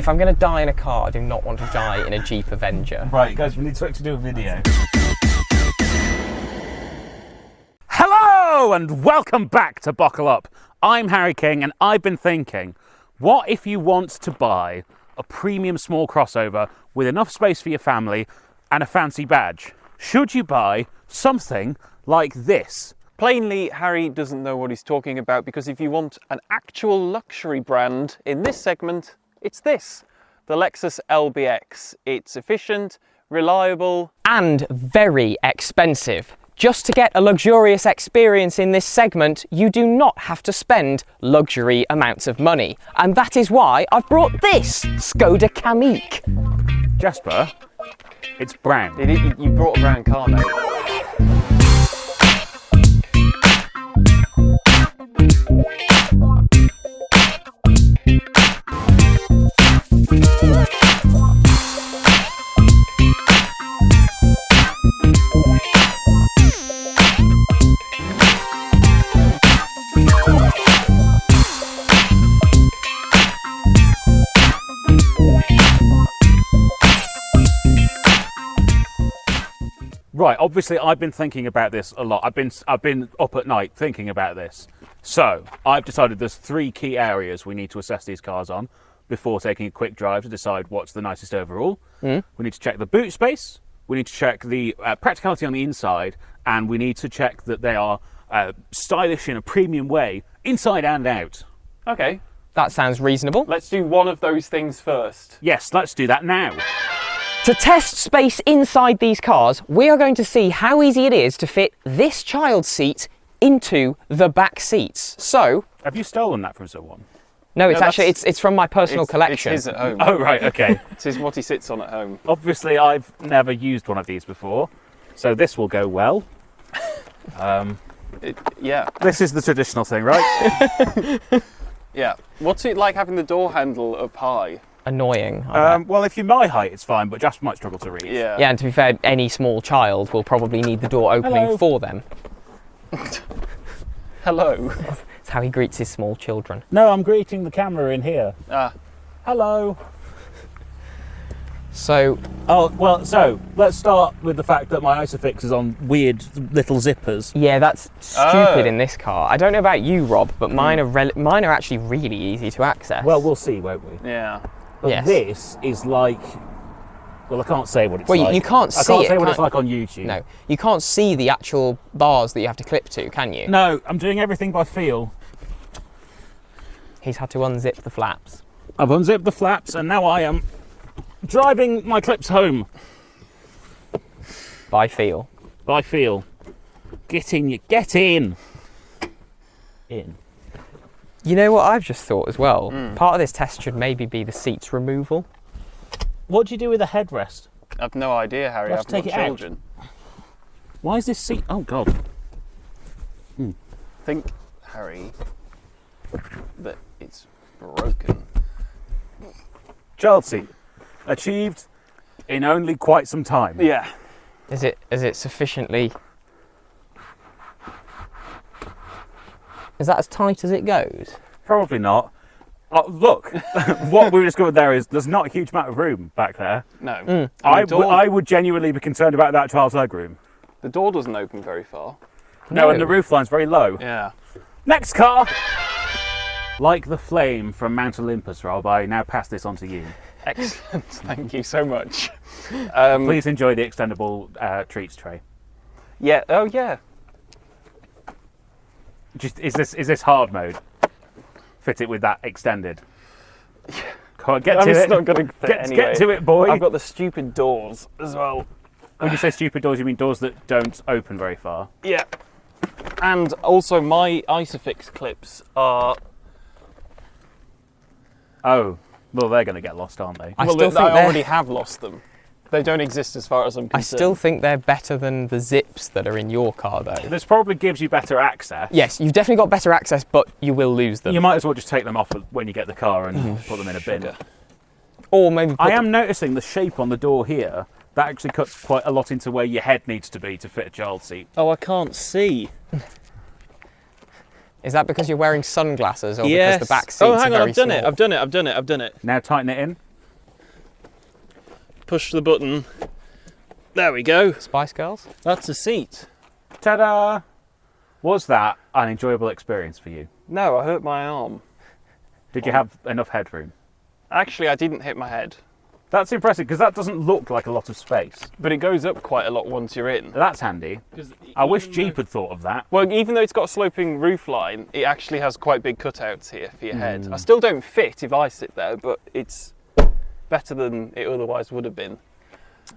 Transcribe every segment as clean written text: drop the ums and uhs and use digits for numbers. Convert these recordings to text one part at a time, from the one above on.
If I'm going to die in a car, I do not want to die in a Jeep Avenger. Right, guys, we need to actually do a video. Hello and welcome back to Buckle Up. I'm Harry King and I've been thinking, what if you want to buy a premium small crossover with enough space for your family and a fancy badge? Should you buy something like this? Plainly, Harry doesn't know what he's talking about, because if you want an actual luxury brand in this segment, it's this, the Lexus LBX. It's efficient, reliable, And very expensive. Just to get a luxurious experience in this segment, you do not have to spend luxury amounts of money. And that is why I've brought this Škoda Kamiq. Jasper, it's brown. you brought a brown car, mate. Right, obviously I've been thinking about this a lot. I've been up at night thinking about this. So I've decided there's 3 key areas we need to assess these cars on before taking a quick drive to decide what's the nicest overall. We need to check the boot space, we need to check the practicality on the inside, and we need to check that they are stylish in a premium way, inside and out. Okay, That sounds reasonable. let's do one of those things first. Yes, let's do that now. To test space inside these cars, we are going to see how easy it is to fit this child's seat into the back seats. So, Have you stolen that from someone? no, it's No, actually, that's- it's from my personal collection. It's his at home. Oh, right, okay. This is what he sits on at home. Obviously I've never used one of these before, so this will go well. Yeah, This is the traditional thing, right? yeah. What's it like having the door handle up high? Annoying. I bet. Well, if you're my height, it's fine, but Jasper might struggle to reach. Yeah. Yeah, and to be fair, any small child will probably need the door opening Hello. for them. Hello. It's how he greets his small children. No, I'm greeting the camera in here. Ah, Hello. So, Oh, well, so let's start with the fact that my Isofix is on weird little zippers. yeah, that's stupid Oh. in this car. I don't know about you, Rob, but mine are actually really easy to access. Well, we'll see, won't we? yeah. But Yes. this is like... Well, I can't say what it's Well, like. you can't I see can't it, say what it's can't- like on YouTube. No, you can't see the actual bars that you have to clip to, can you? No, I'm doing everything by feel. He's had to unzip the flaps. I've unzipped the flaps and now I am driving my clips home By feel. by feel. Get in, you get in. In. You know what I've just thought as well? Part of this test should maybe be the seats removal. What do you do with a headrest? I've no idea, Harry. Do I I've have to take got it out? children. Why is this seat? Oh God. Think, Harry, that it's broken. Child seat. Achieved in only quite some time. Yeah. Is it sufficiently... Is that as tight as it goes? Probably not. Look, what we discovered there is there's not a huge amount of room back there. No. I would genuinely be concerned about that child's leg room. The door doesn't open very far. No, and the roof line's very low. Yeah. Next car! Like the flame from Mount Olympus, Rob, I now pass this on to you. Excellent. Thank you so much. Please enjoy the extendable treats tray. Yeah. Oh, yeah. Just, is this hard mode? Fit it with that extended. Come on, get to It's it. not going to fit anyway. Get to it, boy. I've got the stupid doors as well. When you say stupid doors, you mean doors that don't open very far. Yeah. And also my Isofix clips are... Oh, well, they're going to get lost, aren't they? I well, still think I they're- already have lost them. They don't exist as far as I'm I concerned. still think they're better than the zips that are in your car, though. This probably gives you better access. Yes, you've definitely got better access, but you will lose them. You might as well just take them off when you get the car and put them in a bin. Sugar. Or maybe put I am noticing the shape on the door here. That actually cuts quite a lot into where your head needs to be to fit a child seat. Oh, I can't see. Is that because you're wearing sunglasses or Yes. because the back seats Oh, hang are on, very I've done small? it. I've done it. Now tighten it in. push the button. There we go. Spice Girls? That's a seat. Ta-da! Was that an enjoyable experience for you? No, I hurt my arm. Did you have enough headroom? Actually, I didn't hit my head. That's impressive, because that doesn't look like a lot of space. But it goes up quite a lot once you're in. That's handy. I wish Jeep had thought of that. Well, even though it's got a sloping roof line, it actually has quite big cutouts here for your head. I still don't fit if I sit there, but it's better than it otherwise would have been.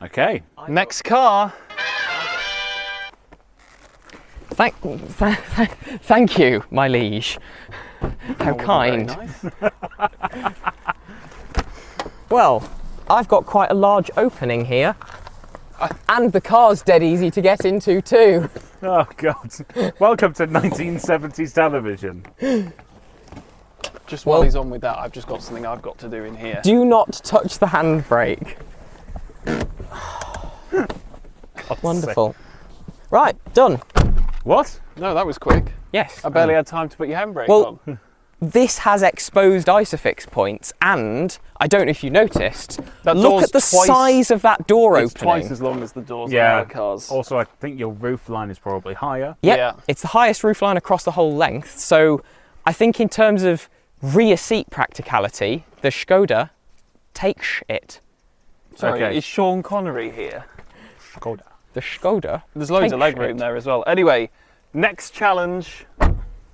Okay. Next car. Thank you, my liege. How kind. Very nice. Well, I've got quite a large opening here. And the car's dead easy to get into too. Oh, God. Welcome to 1970s television. Just while he's on with that, I've just got something I've got to do in here. Do not touch the handbrake. Wonderful. Right, done. What? No, that was quick. Yes. I barely had time to put your handbrake Well, on. this has exposed isofix points, and I don't know if you noticed, That look door's at the twice- size of that door It's opening. twice as long as the doors Yeah. on our cars. Also, I think your roof line is probably higher. Yep, Yeah. it's the highest roofline across the whole length, so I think in terms of rear seat practicality, the Škoda takes it. Sorry, Okay. is Sean Connery here? Škoda. The Škoda There's loads of takes leg room it. there as well. Anyway, next challenge.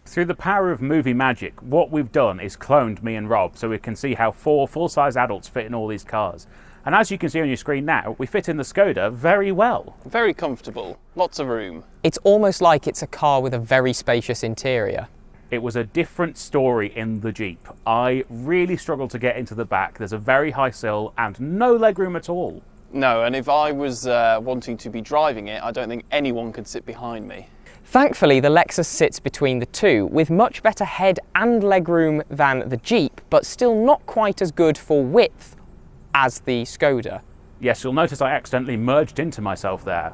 Through the power of movie magic, what we've done is cloned me and Rob so we can see how 4 full-size adults fit in all these cars. And as you can see on your screen now, we fit in the Škoda very well. Very comfortable. Lots of room. It's almost like it's a car with a very spacious interior. It was a different story in the Jeep. I really struggled to get into the back. There's a very high sill and no legroom at all. No, and if I was wanting to be driving it, I don't think anyone could sit behind me. Thankfully, the Lexus sits between the two, with much better head and legroom than the Jeep, but still not quite as good for width as the Škoda. Yes, you'll notice I accidentally merged into myself there.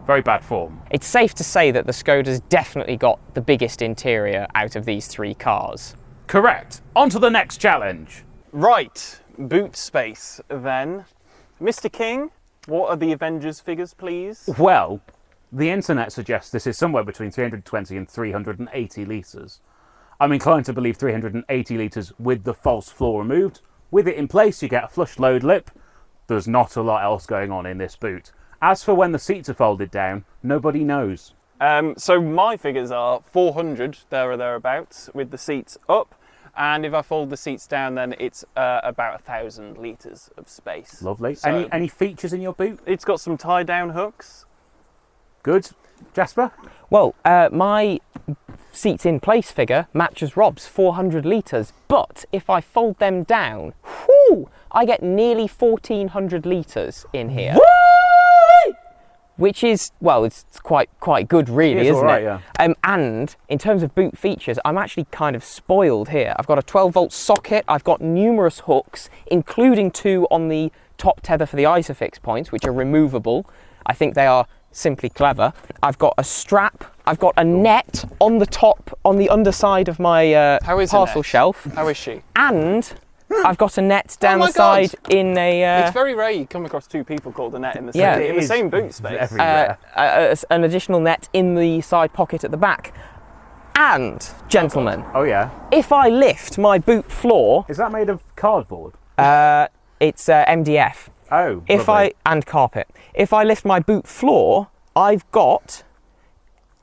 Very bad form. It's safe to say that the Škoda's definitely got the biggest interior out of these 3 cars. Correct. On to the next challenge. Right, boot space then. Mr. King, what are the Avengers figures, please? Well, the internet suggests this is somewhere between 320 and 380 litres. I'm inclined to believe 380 litres with the false floor removed. With it in place, you get a flush load lip. There's not a lot else going on in this boot. As for when the seats are folded down, nobody knows. So my figures are 400, there or thereabouts, with the seats up. And if I fold the seats down, then it's about 1,000 litres of space. Lovely. So Any features in your boot? it's got some tie-down hooks. Good. Jasper? Well, my seats in place figure matches Rob's 400 litres, but if I fold them down, whoo, I get nearly 1,400 litres in here. Which is, well, it's quite good really, It's isn't all right, it? yeah. And in terms of boot features, I'm actually kind of spoiled here. I've got a 12-volt socket, I've got numerous hooks, including 2 on the top tether for the isofix points, which are removable. I think they are simply clever. I've got a strap, I've got a net on the top, on the underside of my How is a parcel net? shelf, How is she? and I've got a net down my the side God. in a... It's very rare you come across 2 people called a net in the same, Yeah, in it the is same boot space. everywhere. an additional net in the side pocket at the back. And, gentlemen, Oh, yeah. if I lift my boot floor, Is that made of cardboard? it's MDF. Oh, If lovely. and carpet. If I lift my boot floor, I've got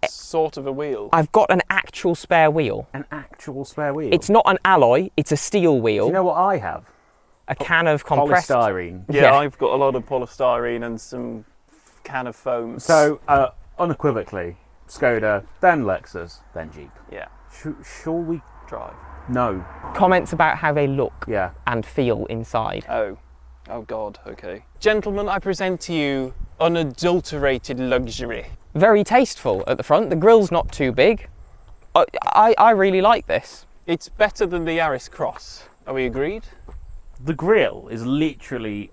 Sort of a wheel. an actual spare wheel. An actual spare wheel. It's not an alloy, it's a steel wheel. Do you know what I have? A can of compressed... Polystyrene. Yeah, I've got a lot of polystyrene and some can of foam. So, unequivocally, Škoda, then Lexus, then Jeep. yeah, Shall we? drive. No. Comments about how they look Yeah. and feel inside. Oh God, okay. Gentlemen, I present to you unadulterated luxury. Very tasteful at the front. The grille's not too big. I really like this. It's better than the Yaris Cross. Are we agreed? The grille is literally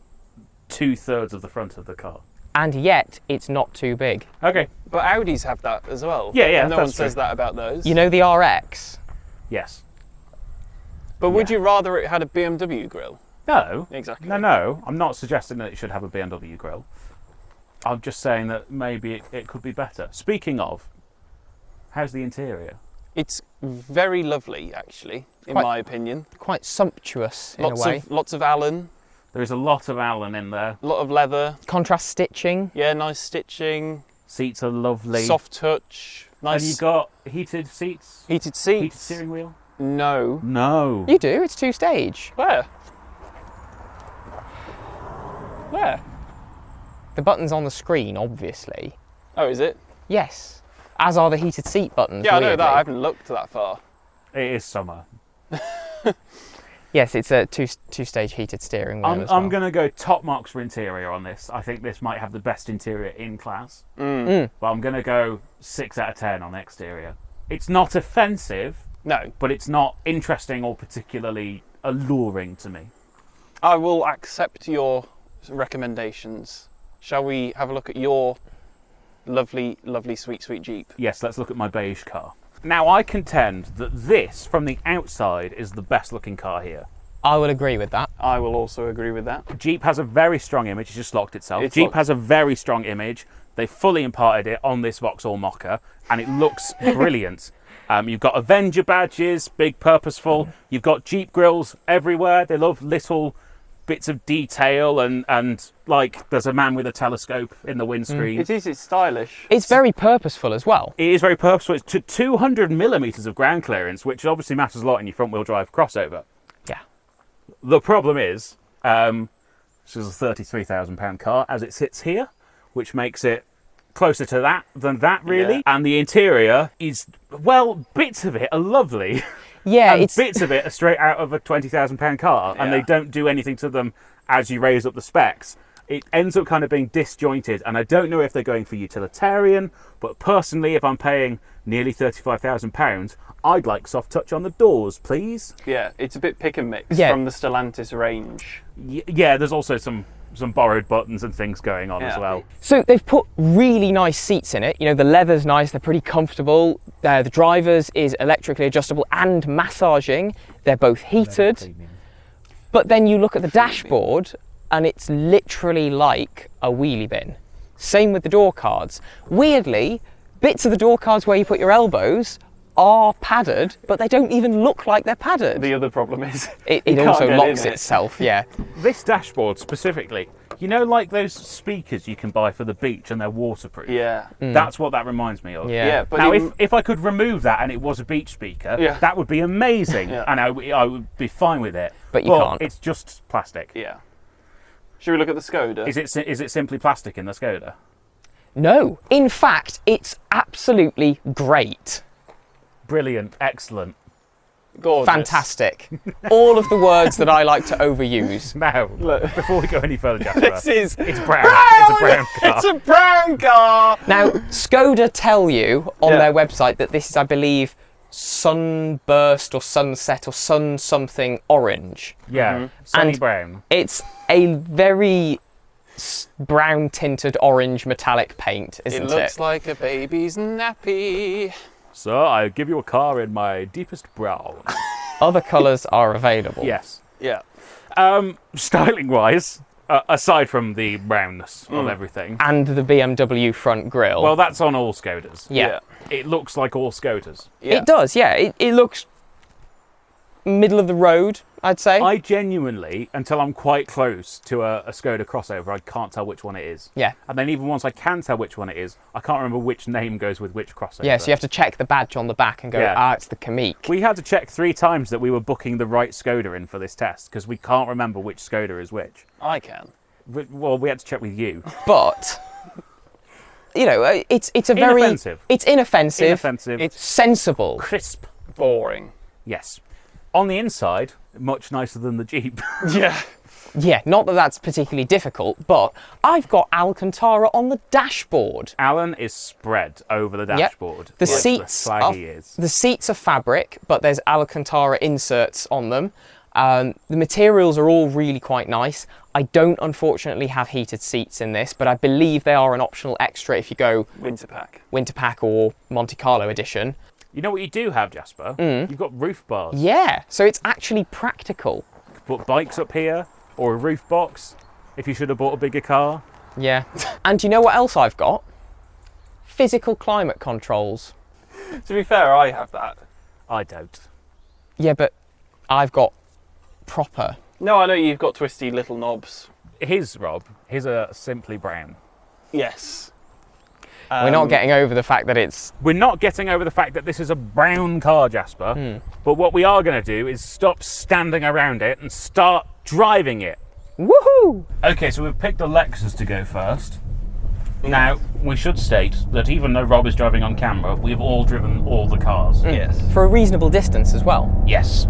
2/3 of the front of the car. And yet, it's not too big. Okay. But Audis have that as well. Yeah, yeah, And no one that's says true. that about those. You know the RX? Yes. But would yeah. you rather it had a BMW grille? No. Exactly. No. I'm not suggesting that it should have a BMW grille. I'm just saying that maybe it could be better. Speaking of, how's the interior? It's very lovely, actually, in my opinion. Quite sumptuous in a way. Lots of Allen, There is a lot of Allen in there. a lot of leather. Contrast stitching. Yeah, nice stitching. Seats are lovely. Soft touch. Nice. Have you got heated seats? Heated seats? Heated steering wheel? No. No. You do, it's 2-stage. Where? Where? The button's on the screen, obviously. Oh, is it? Yes. As are the heated seat buttons. Yeah, I know weirdly. that. I haven't looked that far. It is summer. Yes, it's a two-stage heated steering wheel as well. I'm going to go top marks for interior on this. I think this might have the best interior in class. But I'm going to go 6 out of 10 on exterior. It's not offensive, No. but it's not interesting or particularly alluring to me. I will accept your recommendations. Shall we have a look at your lovely, lovely, sweet, sweet Jeep? Yes, let's look at my beige car. Now, I contend that this, from the outside, is the best looking car here. I will agree with that. I will also agree with that. Jeep has a very strong image. It just locked itself. It's Jeep locked. has a very strong image. They fully imparted it on this Vauxhall Mocha, and it looks brilliant. You've got Avenger badges, big purposeful. You've got Jeep grills everywhere. They love little bits of detail, and like there's a man with a telescope in the windscreen. It's stylish. It's very purposeful as well. It is very purposeful. It's to 200 millimetres of ground clearance, which obviously matters a lot in your front-wheel drive crossover. Yeah. The problem is, this is a £33,000 car as it sits here, which makes it closer to that than that, really. Yeah. And the interior is, well, bits of it are lovely. Yeah, and it's bits of it are straight out of a £20,000 car, and they Yeah. don't do anything to them as you raise up the specs. It ends up kind of being disjointed, and I don't know if they're going for utilitarian, but personally, if I'm paying nearly £35,000, I'd like soft touch on the doors, please. Yeah, it's a bit pick and mix Yeah. from the Stellantis range. Yeah, there's also some borrowed buttons and things going on as Yeah. well. So they've put really nice seats in it. You know, the leather's nice, they're pretty comfortable. The driver's is electrically adjustable and massaging. They're both heated. But then you look at the dashboard and it's literally like a wheelie bin. Same with the door cards. Weirdly, bits of the door cards where you put your elbows are padded, but they don't even look like they're padded. The other problem is It you can't also get locks in it. itself, yeah. This dashboard specifically, you know, like those speakers you can buy for the beach and they're waterproof? Yeah. That's what that reminds me of. Yeah. Yeah, but Now, in- if I could remove that and it was a beach speaker, Yeah. that would be amazing, Yeah. and I would be fine with it. But you can't. It's just plastic. Yeah. Should we look at the Škoda? Is it simply plastic in the Škoda? No, in fact, it's absolutely great. Brilliant, excellent. Gorgeous. Fantastic. All of the words that I like to overuse. Now, Look. before we go any further, Jasper, This is it's brown. It's a brown car. It's a brown car. Now, Škoda tell you on Yeah. their website that this is, I believe, sunburst or sunset or sun something orange. Yeah, sunny And- brown. It's a very brown tinted orange metallic paint, It isn't looks it? like a baby's nappy. So I give you a car in my deepest brown. Other colours are available. Yes. Yeah. Styling wise, aside from the brownness of everything, And the BMW front grille. well, that's on all Škodas. yeah. It looks like all Škodas. Yeah. It does, yeah. It looks middle of the road, I'd say. I genuinely, until I'm quite close to a Škoda crossover, I can't tell which one it is. Yeah. And then even once I can tell which one it is, I can't remember which name goes with which crossover. Yeah, so you have to check the badge on the back and go, Yeah. it's the Kamiq. We had to check 3 times that we were booking the right Škoda in for this test because we can't remember which Škoda is which. I can. Well, we had to check with you. But, you know, it's a very... Inoffensive. It's inoffensive. Inoffensive. It's sensible. Crisp. Boring. Yes. On the inside, much nicer than the Jeep. Yeah. Yeah, not that that's particularly difficult, but I've got Alcantara on the dashboard. Alan is spread over the Yep. dashboard. The like seats the are slag he is. the seats are fabric, but there's Alcantara inserts on them. The materials are all really quite nice. I don't unfortunately have heated seats in this, but I believe they are an optional extra if you go Winter pack. Winter Pack or Monte Carlo edition. You know what you do have, Jasper? You've got roof bars. Yeah, so it's actually practical. put bikes up here or a roof box if you should have bought a bigger car. Yeah. And you know what else I've got? Physical climate controls. To be fair, I have that. I don't. Yeah, but I've got proper. No, I know you've got twisty little knobs. His, Rob, his are simply brown. Yes. We're not getting over the fact that it's... We're not getting over the fact that this is a brown car, Jasper. But what we are going to do is stop standing around it and start driving it. Woohoo! Okay, so we've picked a Lexus to go first. Now, we should state that even though Rob is driving on camera, we've all driven all the cars. Yes. For a reasonable distance as well. Yes.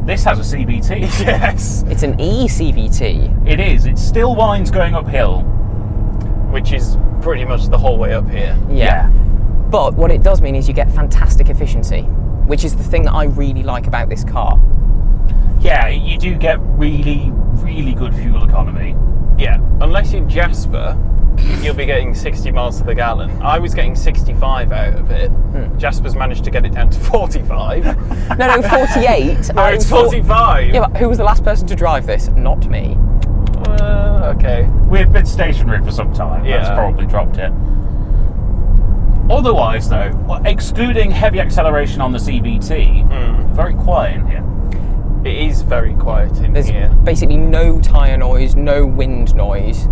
This has a CVT. Yes. It's an e-CVT. It is. It still winds going uphill. Which is pretty much the whole way up here. Yeah. But what it does mean is you get fantastic efficiency, which is the thing that I really like about this car. Yeah, you do get really, really good fuel economy. Yeah. Unless you're Jasper, you'll be getting 60 miles to the gallon. I was getting 65 out of it. Jasper's managed to get it down to 45. No, 48. No, it's 45. Yeah, but who was the last person to drive this? Not me. Okay. We've been stationary for some time. Yeah. That's probably dropped it. Otherwise, though, excluding heavy acceleration on the CVT, very quiet in here. It is very quiet in There's here. basically no tyre noise, no wind noise.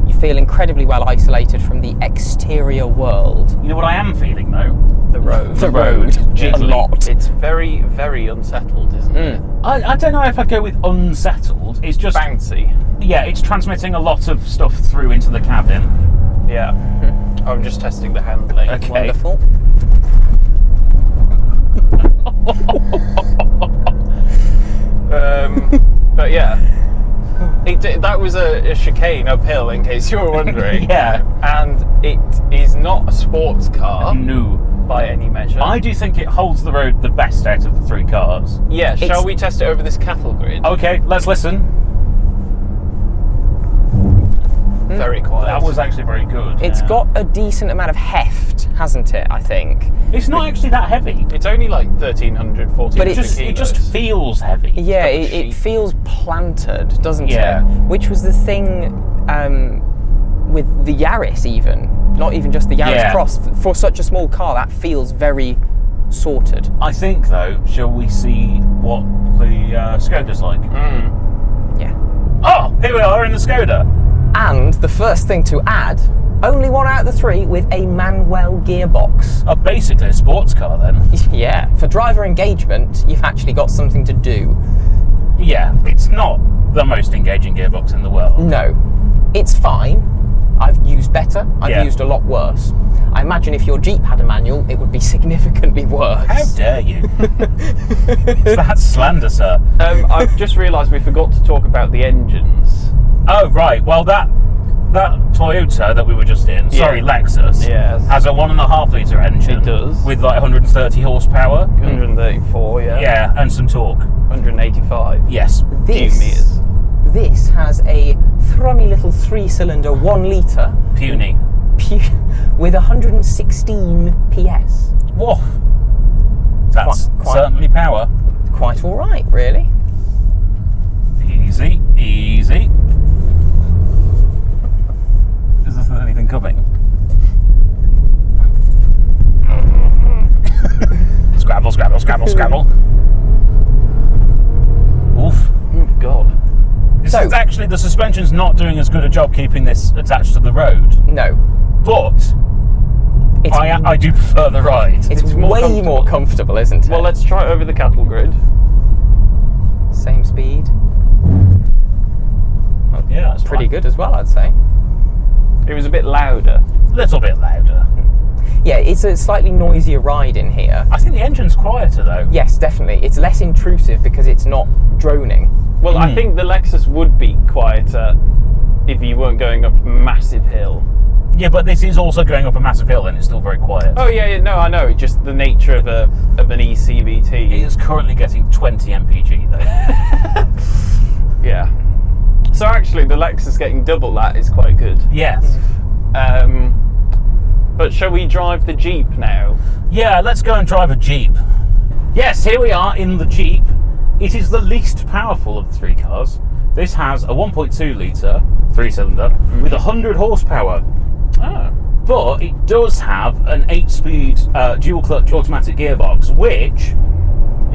You feel incredibly well isolated from the exterior world. You know what I am feeling, though? The road. The road. A Jiggly. lot. It's very, very unsettled, isn't it? I don't know if I'd go with unsettled. It's just... Bouncy. Yeah, it's transmitting a lot of stuff through into the cabin. Yeah. I'm just testing the handling. Okay. Wonderful. But yeah, that was a chicane uphill, in case you were wondering. Yeah. And it is not a sports car No. by any measure. I do think it holds the road the best out of the three cars. Yeah, shall we test it over this cattle grid? Okay, let's listen. Very quiet. That was actually very good. It's got a decent amount of heft, hasn't it, I think? It's not actually that heavy. It's only like 1,300, 1,400 But kilos. It just feels heavy. Yeah, like a it sheep. feels planted, doesn't Yeah. it? Which was the thing with the Yaris even. Not even just the Yaris Yeah. Cross. For such a small car, that feels very sorted. I think, though, shall we see what the Škoda's like? Yeah. Oh, here we are in the Škoda. And the first thing to add, only one out of the three with a Manuel gearbox. Oh, basically a sports car then. Yeah, for driver engagement, you've actually got something to do. Yeah, it's not the most engaging gearbox in the world. No, it's fine. I've used better, I've Yeah. used a lot worse. I imagine if your Jeep had a manual, it would be significantly worse. How dare you? That's slander, sir. I've just realised we forgot to talk about the engines. Oh, right. Well, that Toyota that we were just in, sorry, Lexus, Yes. has a 1.5 litre engine. It does. With like 130 horsepower. 134, yeah. Yeah, and some torque. 185. Yes. Meters. This has a thrummy little 3-cylinder 1 litre Puny. with 116 PS. Whoa. That's Quite- certainly power. Quite all right, really. Easy, easy. Is there anything coming? Scrabble, scrabble, scrabble, scrabble. Oof. Oh, God. This So- is actually, the suspension's not doing as good a job keeping this attached to the road, No, but it's, I do prefer the ride. it's more way comfortable. more comfortable, isn't it? Well, let's try it over the cattle grid. Same speed. Yeah, that's Pretty fine. good as well, I'd say. It was a bit louder. Little bit louder. Yeah, it's a slightly noisier ride in here. I think the engine's quieter though. Yes, definitely. It's less intrusive because it's not droning. Well, I think the Lexus would be quieter if you weren't going up a massive hill. Yeah, but this is also going up a massive hill and it's still very quiet. Oh yeah, no, I know. Just the nature of an It eCVT. is currently getting 20 mpg though. Yeah. So actually, the Lexus getting double that is quite good. Yes. But shall we drive the Jeep now? Yeah, let's go and drive a Jeep. Yes, here we are in the Jeep. it is the least powerful of the three cars. This has a 1.2 litre 3-cylinder with 100 horsepower. Oh. But it does have an 8-speed dual clutch automatic gearbox, which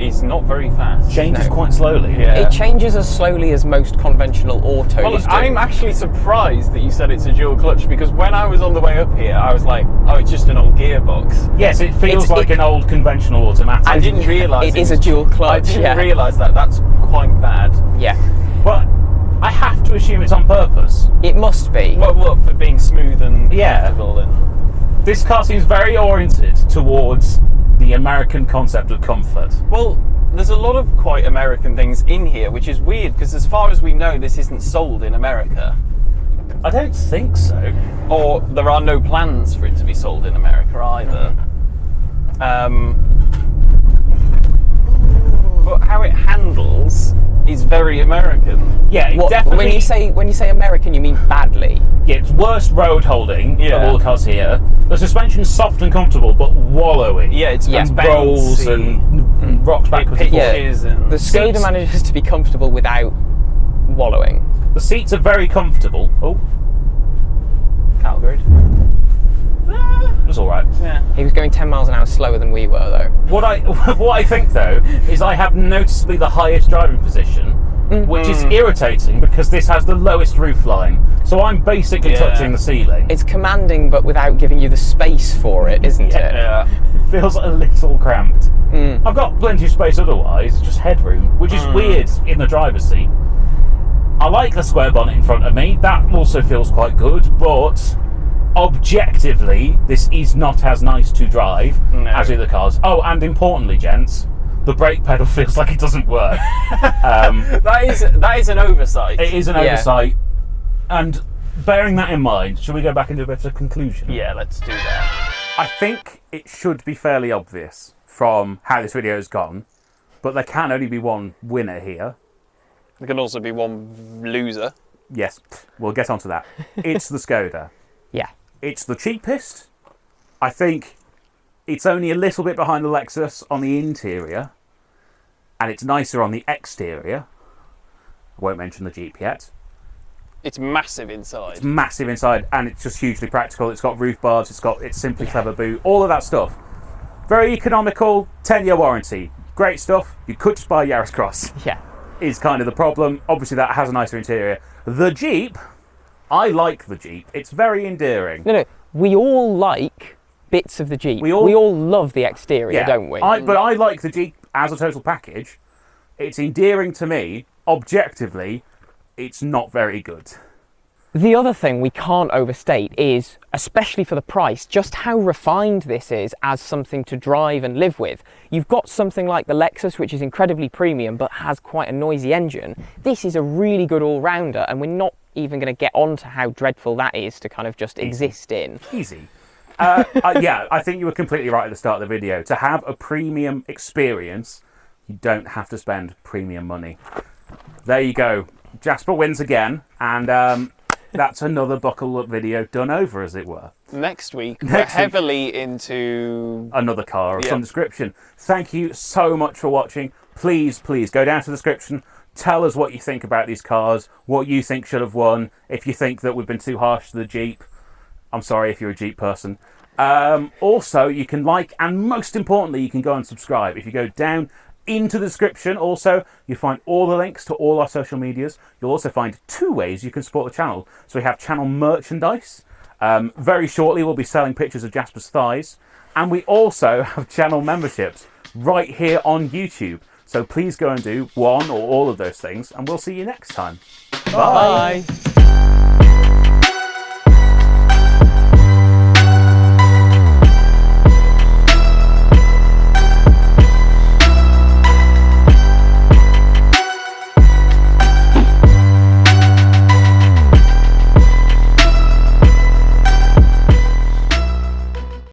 Is not very fast. changes quite slowly. Yeah. It changes as slowly as most conventional autos Well, do. I'm actually surprised that you said it's a dual clutch, because when I was on the way up here, I was like, oh, it's just an old gearbox. Yes, it feels like an old conventional automatic. I didn't realise it is a dual clutch. I didn't yeah. realise that. That's quite bad. Yeah, But I have to assume it's on purpose. it must be. Well, for being smooth and Yeah. comfortable. And This car seems very oriented towards the American concept of comfort. well, there's a lot of quite American things in here, which is weird because as far as we know, this isn't sold in America, I don't think so. or there are no plans for it to be sold in America either. But how it handles is very American. Yeah, it What, definitely. when you say American, you mean badly. Yeah, it's worst road holding Yeah. of all the cars here. The suspension's soft and comfortable, but wallowing. Yeah, it's Yeah. and bouncy. rolls and rocks backwards and forwards. pitches and The Skoda Seats- manages to be comfortable without wallowing. The seats are very comfortable. Oh, Calgary. it was all right. Yeah. He was going 10 miles an hour slower than we were, though. What I think though is I have noticeably the highest driving position, which is irritating because this has the lowest roof line. So I'm basically Yeah. touching the ceiling. It's commanding, but without giving you the space for it, isn't it? Yeah. It feels a little cramped. I've got plenty of space otherwise, just headroom, which is weird in the driver's seat. I like the square bonnet in front of me. That also feels quite good, but objectively, this is not as nice to drive No. as the other cars. Oh, and importantly, gents, the brake pedal feels like it doesn't work. That is an oversight. It is an Yeah. oversight. And bearing that in mind, shall we go back into a bit of a conclusion? Yeah, let's do that. I think it should be fairly obvious from how this video has gone, but there can only be one winner here. There can also be one loser. Yes, we'll get onto that. It's the Skoda. Yeah. It's the cheapest. I think it's only a little bit behind the Lexus on the interior, and it's nicer on the exterior. I won't mention the Jeep yet. It's massive inside. It's massive inside, and it's just hugely practical. It's got roof bars, it's Simply Clever boot, all of that stuff. Very economical, 10-year warranty. Great stuff. You could just buy a Yaris Cross, Yeah. is kind of the problem. Obviously, that has a nicer interior. The Jeep, I like the Jeep. It's very endearing. No, we all like bits of the Jeep. We all- love the exterior, don't we? But I like the Jeep as a total package. It's endearing to me. Objectively, it's not very good. The other thing we can't overstate is, especially for the price, just how refined this is as something to drive and live with. You've got something like the Lexus, which is incredibly premium but has quite a noisy engine. This is a really good all-rounder, and we're not even going to get on to how dreadful that is to kind of just exist in. Easy. Yeah, I think you were completely right at the start of the video. To have a premium experience, you don't have to spend premium money. There you go. Jasper wins again, and that's another buckle up video done over, as it were. Next week, we're Next week. heavily into... Another car of Yeah. some description. Thank you so much for watching. Please go down to the description. Tell us what you think about these cars, what you think should have won. If you think that we've been too harsh to the Jeep, I'm sorry if you're a Jeep person. Also, you can like, and most importantly, you can go and subscribe. If you go down into the description, also, you find all the links to all our social medias. You'll also find 2 ways you can support the channel. So we have channel merchandise. Very shortly, we'll be selling pictures of Jasper's thighs. And we also have channel memberships right here on YouTube. So please go and do one or all of those things, and we'll see you next time. Bye.